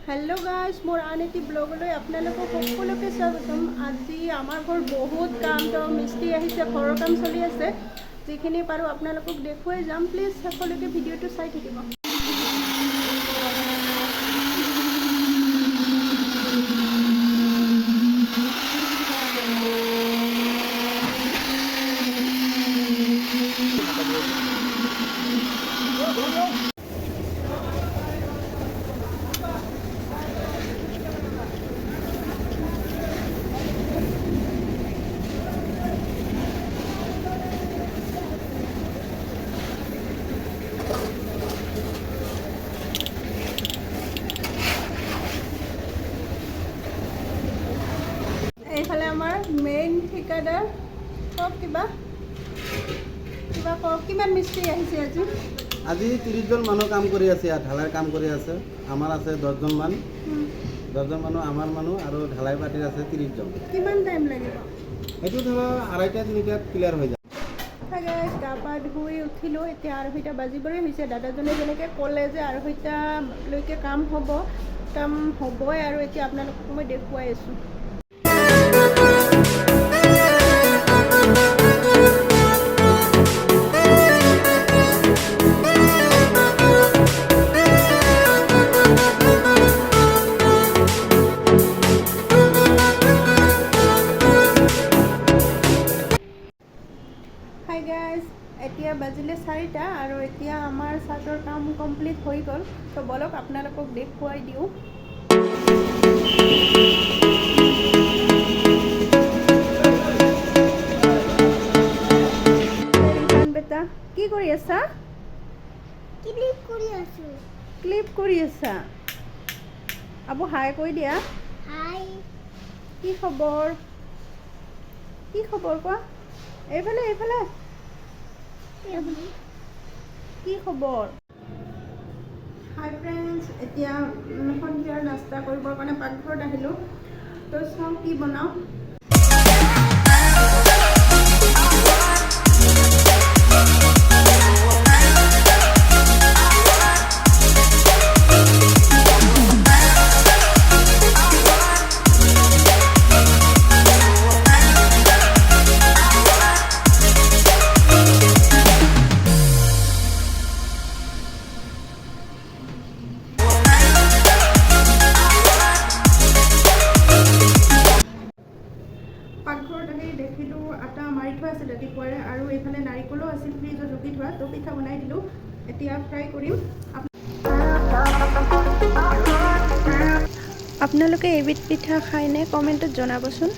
Hello guys मोर आन eighty ब्लगলৈ আপোনালোকক সকলোকে স্বাগতম। আজি আমাৰ ঘৰ বহুত কাম তো মিস্ত্ৰী আহিছে, ঘৰৰ কাম চলি আছে। যিখিনি পাৰো আপোনালোকক দেখুৱাই যাম, প্লিজ সকলোকে ভিডিঅ'টো চাই থাকিব। এইফালে আমাৰ মেইন ঠিকাদাৰ কওক, কিবা কওক, কিমান মিস্ত্ৰী আহিছে আজি 30 জন মানুহ কাম কৰি আছে, ইয়াত ঢালাই কাম কৰি আছে। আমাৰ আছে 10 জন মান, 10 জন মানুহ আমাৰ মানুহ আৰু ঢালাই পাৰ্টিৰ আছে 30 জন। কিমান টাইম লাগিব? এইটো ধৰা 2:30-3টাত ক্লিয়াৰ হৈ যায়। গাইজ গা পা ধুই উঠিলোঁ, এতিয়া 2:30 বাজিবৰে হৈছে। দাদাজনে যেনেকৈ ক'লে যে 2:30লৈকে কাম হ'বই, আৰু এতিয়া আপোনালোকক মই দেখুৱাই আছোঁ। হাই গাইজ, এতিয়া বাজিলে 4টা আৰু এতিয়া আমাৰ চাৰ্টৰ কাম কমপ্লিট হৈ গ'ল। তো বলক আপোনালোকক দেখুৱাই দিওঁ। বেটা কি কৰি আছা? ক্লিপ কৰি আছা। আবু হাই কৈ দিয়া। হাই, কি খবৰ? কোৱা। এইফালে কি খবৰ? হাই ফ্ৰেণ্ডছ, এতিয়া সন্ধিয়াৰ নাস্তা কৰিবৰ কাৰণে পাকঘৰত আহিলোঁ। তো চাওঁ কি বনাওঁ। পাকঘৰত আহি দেখিলোঁ আটা মাৰি থোৱা আছিল ৰাতিপুৱাৰে, আৰু এইফালে নাৰিকলো আছিল ফ্ৰিজত ৰুকি থোৱা। তো পিঠা বনাই দিলোঁ, এতিয়া ফ্ৰাই কৰিম। আপোনালোকে এবিধ পিঠা খায়নে? কমেণ্টত জনাবচোন।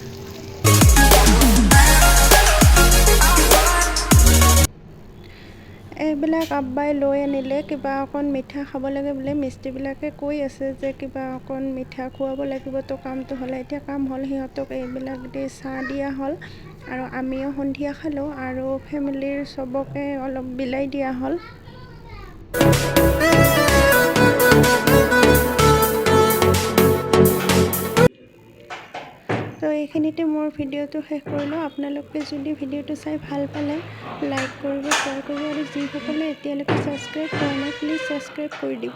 এইবিলাক আব্বাই লৈ আনিলে, কিবা অকণ মিঠা খাব লাগে বোলে। মিস্ত্ৰীবিলাকে কৈ আছে যে কিবা অকণ মিঠা খুৱাব লাগিব। তো কামটো হ'লে, এতিয়া কাম হ'ল, সিহঁতক এইবিলাক দি চাহ দিয়া হ'ল, আৰু আমিও সন্ধিয়া খালোঁ, আৰু ফেমিলিৰ চবকে অলপ বিলাই দিয়া হ'ল। তো এইখিনিতে মোৰ ভিডিঅ'টো শেষ কৰিলোঁ। আপোনালোকে যদি ভিডিঅ'টো চাই ভাল পালে লাইক কৰিব, শ্বেয়াৰ কৰিব, আৰু যিসকলে এতিয়ালৈকে ছাবস্ক্ৰাইব কৰা নাই প্লিজ ছাবস্ক্ৰাইব কৰি দিব।